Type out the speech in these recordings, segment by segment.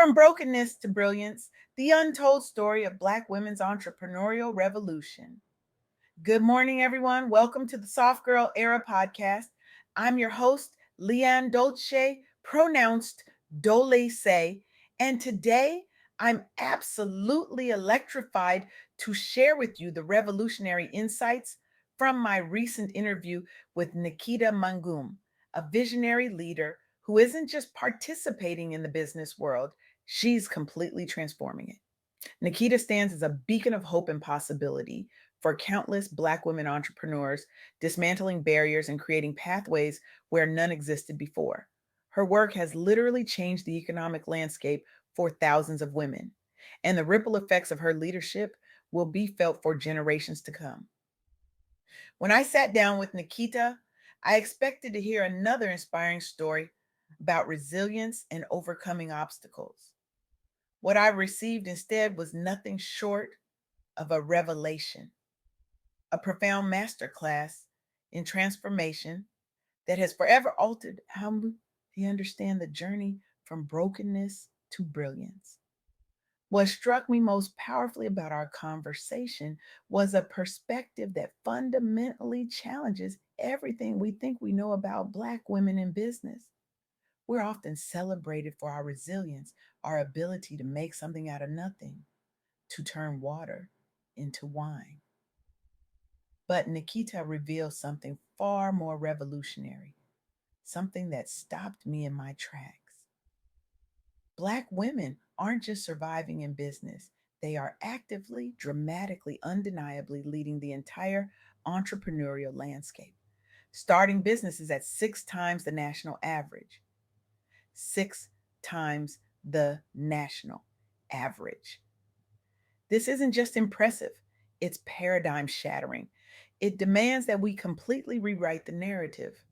From brokenness to brilliance, the untold story of Black women's entrepreneurial revolution. Good morning, everyone. Welcome to the Soft Girl Era podcast. I'm your host, LeAnne Dolce, pronounced Dolce, and today I'm absolutely electrified to share with you the revolutionary insights from my recent interview with Nikita Mangum, a visionary leader who isn't just participating in the business world, she's completely transforming it. Nikita stands as a beacon of hope and possibility for countless Black women entrepreneurs, dismantling barriers and creating pathways where none existed before. Her work has literally changed the economic landscape for thousands of women, and the ripple effects of her leadership will be felt for generations to come. When I sat down with Nikita, I expected to hear another inspiring story about resilience and overcoming obstacles. What I received instead was nothing short of a revelation, a profound masterclass in transformation that has forever altered how we understand the journey from brokenness to brilliance. What struck me most powerfully about our conversation was a perspective that fundamentally challenges everything we think we know about Black women in business. We're often celebrated for our resilience, our ability to make something out of nothing, to turn water into wine. But Nikita revealed something far more revolutionary, something that stopped me in my tracks. Black women aren't just surviving in business, they are actively, dramatically, undeniably leading the entire entrepreneurial landscape. Starting businesses at 6 times the national average. 6 times the national average. This isn't just impressive, it's paradigm shattering. It demands that we completely rewrite the narrative.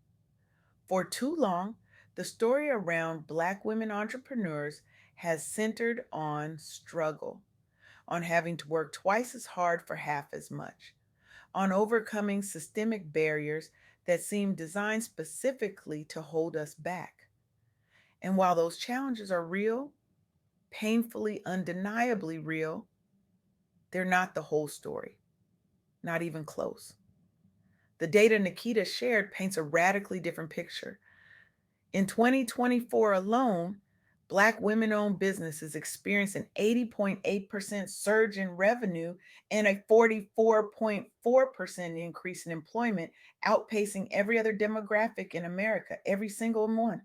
For too long, the story around Black women entrepreneurs has centered on struggle, on having to work twice as hard for half as much, on overcoming systemic barriers that seem designed specifically to hold us back. And while those challenges are real, painfully, undeniably real, they're not the whole story, not even close. The data Nikita shared paints a radically different picture. In 2024 alone, Black women owned businesses experienced an 80.8% surge in revenue and a 44.4% increase in employment, outpacing every other demographic in America, every single one.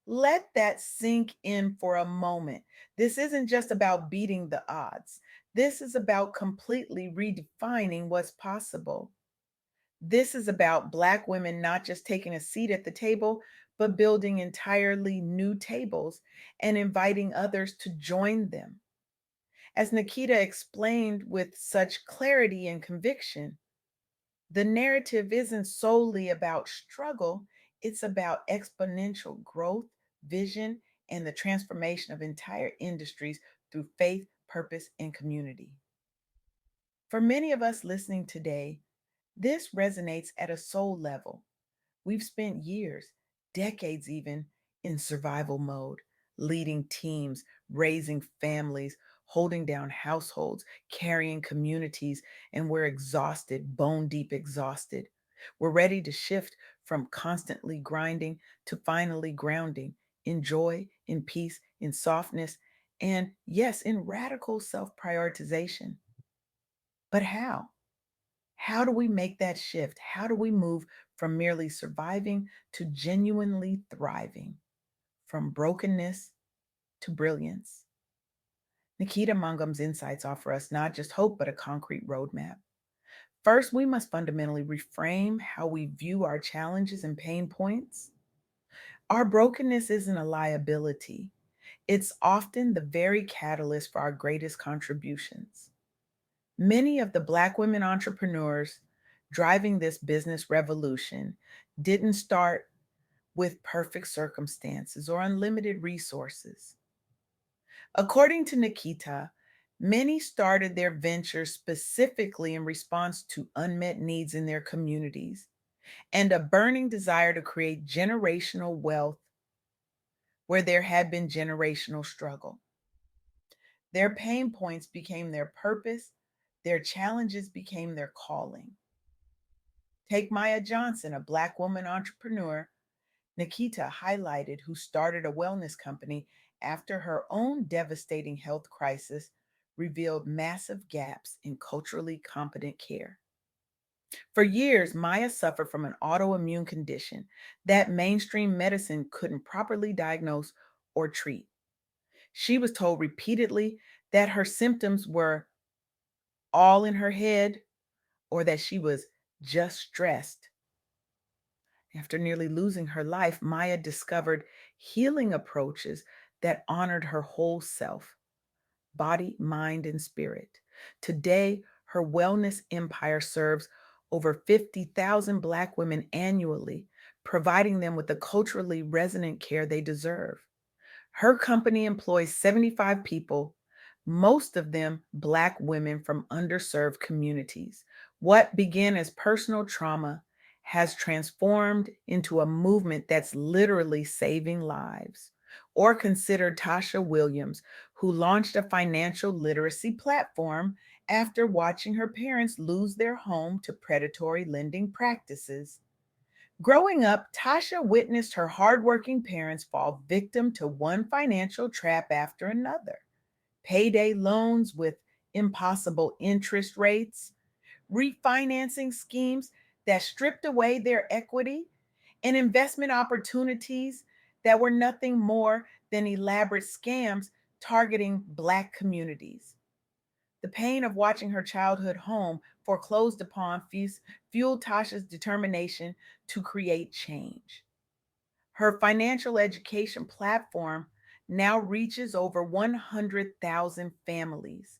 Let that sink in for a moment. This isn't just about beating the odds. This is about completely redefining what's possible. This is about Black women not just taking a seat at the table, but building entirely new tables and inviting others to join them. As Nikita explained with such clarity and conviction, the narrative isn't solely about struggle, it's about exponential growth, vision, and the transformation of entire industries through faith, purpose, and community. For many of us listening today, this resonates at a soul level. We've spent years, decades even, in survival mode, leading teams, raising families, holding down households, carrying communities, and we're exhausted, bone deep exhausted. We're ready to shift from constantly grinding to finally grounding in joy, in peace, in softness, and yes, in radical self prioritization. But how? How do we make that shift? How do we move from merely surviving to genuinely thriving, from brokenness to brilliance? Nikita Mangum's insights offer us not just hope, but a concrete roadmap. First, we must fundamentally reframe how we view our challenges and pain points. Our brokenness isn't a liability, it's often the very catalyst for our greatest contributions. Many of the Black women entrepreneurs driving this business revolution didn't start with perfect circumstances or unlimited resources. According to Nikita, many started their ventures specifically in response to unmet needs in their communities and a burning desire to create generational wealth where there had been generational struggle. Their pain points became their purpose, their challenges became their calling. Take Maya Johnson, a Black woman entrepreneur. Nikita highlighted who started a wellness company after her own devastating health crisis revealed massive gaps in culturally competent care. For years, Maya suffered from an autoimmune condition that mainstream medicine couldn't properly diagnose or treat. She was told repeatedly that her symptoms were all in her head or that she was just stressed. After nearly losing her life, Maya discovered healing approaches that honored her whole self, body, mind, and spirit. Today, her wellness empire serves over 50,000 Black women annually, providing them with the culturally resonant care they deserve. Her company employs 75 people, most of them Black women from underserved communities. What began as personal trauma has transformed into a movement that's literally saving lives. Or consider Tasha Williams, who launched a financial literacy platform after watching her parents lose their home to predatory lending practices. Growing up, Tasha witnessed her hardworking parents fall victim to one financial trap after another: payday loans with impossible interest rates, refinancing schemes that stripped away their equity, and investment opportunities that were nothing more than elaborate scams targeting Black communities. The pain of watching her childhood home foreclosed upon fueled Tasha's determination to create change. Her financial education platform now reaches over 100,000 families,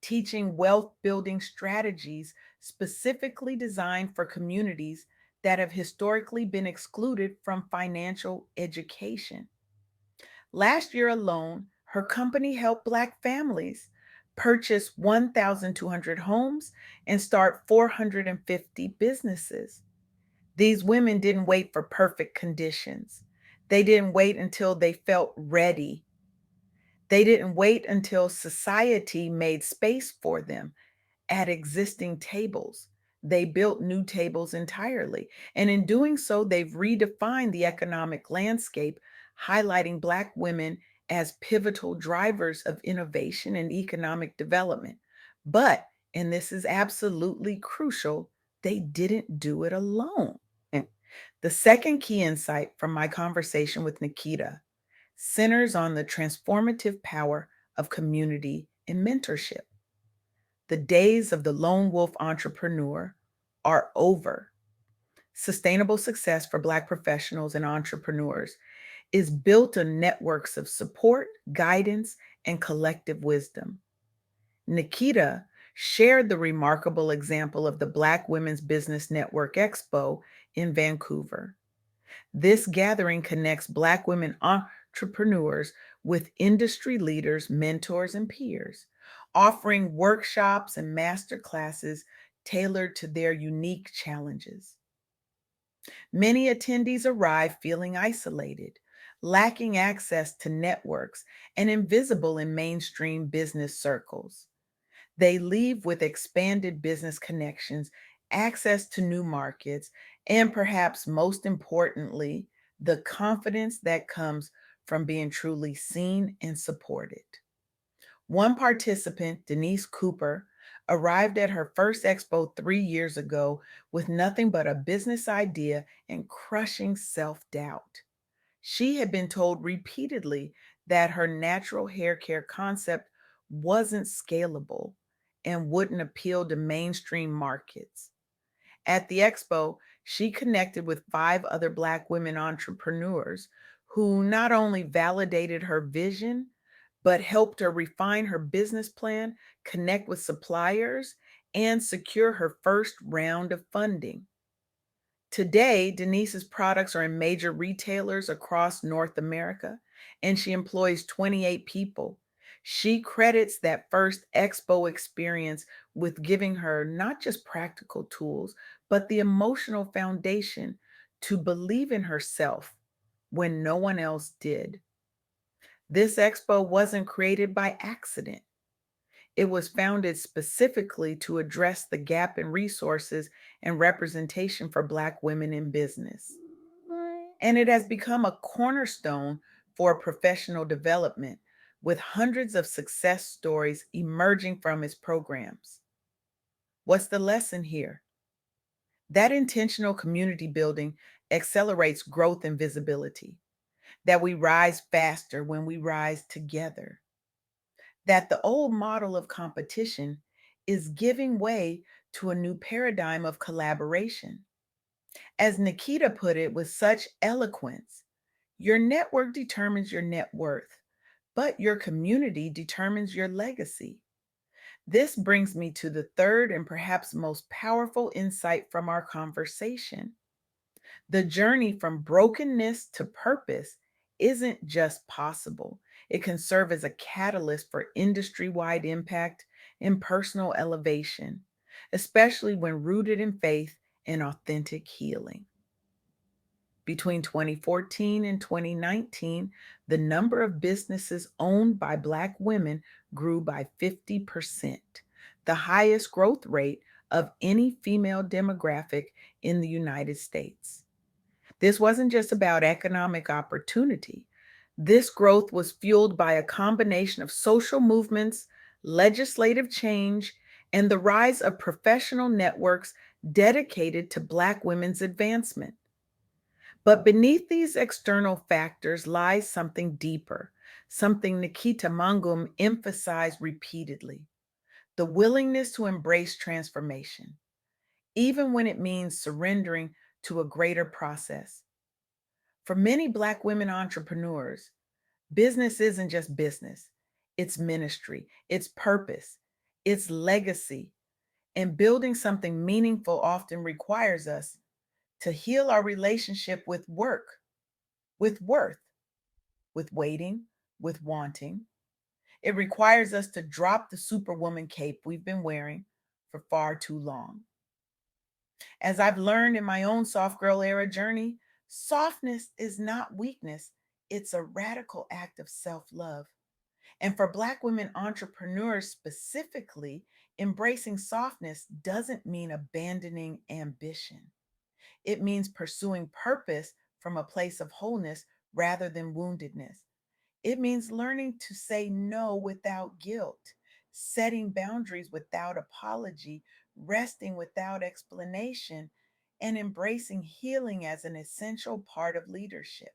teaching wealth building strategies specifically designed for communities that have historically been excluded from financial education. Last year alone, her company helped Black families purchase 1,200 homes and start 450 businesses. These women didn't wait for perfect conditions. They didn't wait until they felt ready. They didn't wait until society made space for them at existing tables. They built new tables entirely. And in doing so, they've redefined the economic landscape, highlighting Black women as pivotal drivers of innovation and economic development. But, and this is absolutely crucial, they didn't do it alone. The second key insight from my conversation with Nikita centers on the transformative power of community and mentorship. The days of the lone wolf entrepreneur are over. Sustainable success for Black professionals and entrepreneurs is built on networks of support, guidance, and collective wisdom. Nikita shared the remarkable example of the Black Women's Business Network Expo in Vancouver. This gathering connects Black women entrepreneurs with industry leaders, mentors, and peers, offering workshops and master classes tailored to their unique challenges. Many attendees arrive feeling isolated, lacking access to networks, and invisible in mainstream business circles. They leave with expanded business connections, access to new markets, and perhaps most importantly, the confidence that comes from being truly seen and supported. One participant, Denise Cooper, arrived at her first expo 3 years ago with nothing but a business idea and crushing self doubt. She had been told repeatedly that her natural hair care concept wasn't scalable and wouldn't appeal to mainstream markets. At the expo, she connected with 5 other Black women entrepreneurs who not only validated her vision, but helped her refine her business plan, connect with suppliers, and secure her first round of funding. Today, Denise's products are in major retailers across North America, and she employs 28 people. She credits that first expo experience with giving her not just practical tools, but the emotional foundation to believe in herself when no one else did. This expo wasn't created by accident. It was founded specifically to address the gap in resources and representation for Black women in business. And it has become a cornerstone for professional development, with hundreds of success stories emerging from its programs. What's the lesson here? That intentional community building accelerates growth and visibility, that we rise faster when we rise together, that the old model of competition is giving way to a new paradigm of collaboration. As Nikita put it with such eloquence, your network determines your net worth, but your community determines your legacy. This brings me to the third and perhaps most powerful insight from our conversation. The journey from brokenness to purpose isn't just possible, it can serve as a catalyst for industry wide impact and personal elevation, especially when rooted in faith and authentic healing. Between 2014 and 2019, the number of businesses owned by Black women grew by 50%, the highest growth rate of any female demographic in the United States. This wasn't just about economic opportunity. This growth was fueled by a combination of social movements, legislative change, and the rise of professional networks dedicated to Black women's advancement. But beneath these external factors lies something deeper, something Nikita Mangum emphasized repeatedly: the willingness to embrace transformation, even when it means surrendering to a greater process. For many Black women entrepreneurs, business isn't just business, it's ministry, it's purpose, it's legacy. And building something meaningful often requires us to heal our relationship with work, with worth, with waiting, with wanting. It requires us to drop the superwoman cape we've been wearing for far too long. As I've learned in my own soft girl era journey, softness is not weakness, it's a radical act of self love. And for Black women entrepreneurs specifically, embracing softness doesn't mean abandoning ambition. It means pursuing purpose from a place of wholeness rather than woundedness. It means learning to say no without guilt, setting boundaries without apology, resting without explanation, and embracing healing as an essential part of leadership.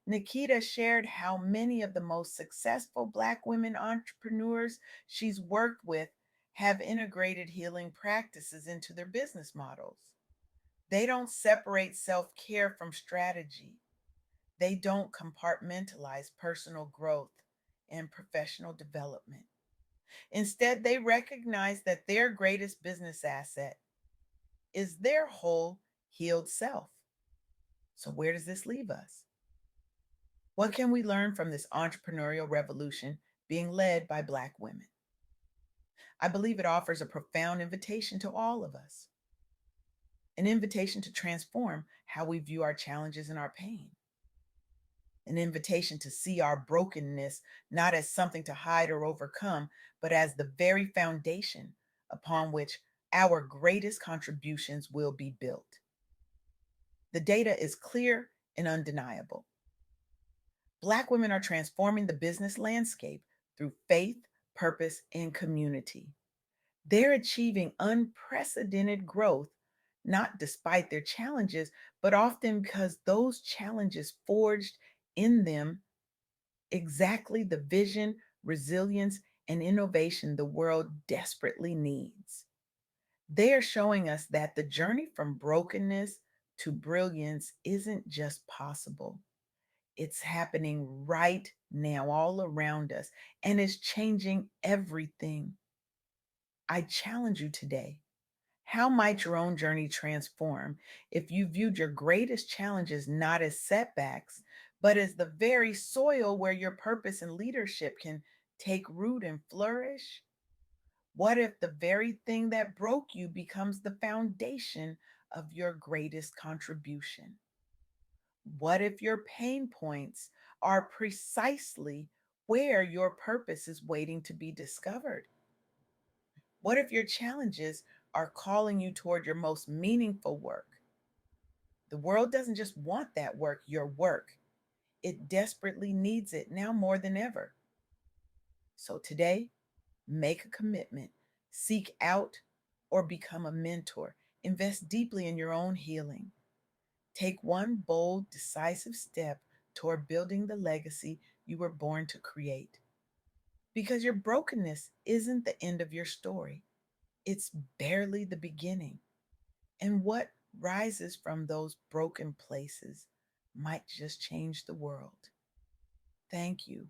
Nikita shared how many of the most successful Black women entrepreneurs she's worked with have integrated healing practices into their business models. They don't separate self care from strategy. They don't compartmentalize personal growth and professional development. Instead, they recognize that their greatest business asset is their whole healed self. So, where does this leave us? What can we learn from this entrepreneurial revolution being led by Black women? I believe it offers a profound invitation to all of us, an invitation to transform how we view our challenges and our pain, an invitation to see our brokenness not as something to hide or overcome, but as the very foundation upon which our greatest contributions will be built. The data is clear and undeniable. Black women are transforming the business landscape through faith, purpose, and community. They're achieving unprecedented growth, not despite their challenges, but often because those challenges forged in them exactly the vision, resilience, and innovation the world desperately needs. They are showing us that the journey from brokenness to brilliance isn't just possible, it's happening right now, all around us, and it's changing everything. I challenge you today. How might your own journey transform if you viewed your greatest challenges not as setbacks, but as the very soil where your purpose and leadership can take root and flourish? What if the very thing that broke you becomes the foundation of your greatest contribution? What if your pain points are precisely where your purpose is waiting to be discovered? What if your challenges are calling you toward your most meaningful work? The world doesn't just want that work, your work. It desperately needs it now more than ever. So today, make a commitment, seek out or become a mentor, invest deeply in your own healing. Take one bold, decisive step toward building the legacy you were born to create. Because your brokenness isn't the end of your story, it's barely the beginning. And what rises from those broken places might just change the world. Thank you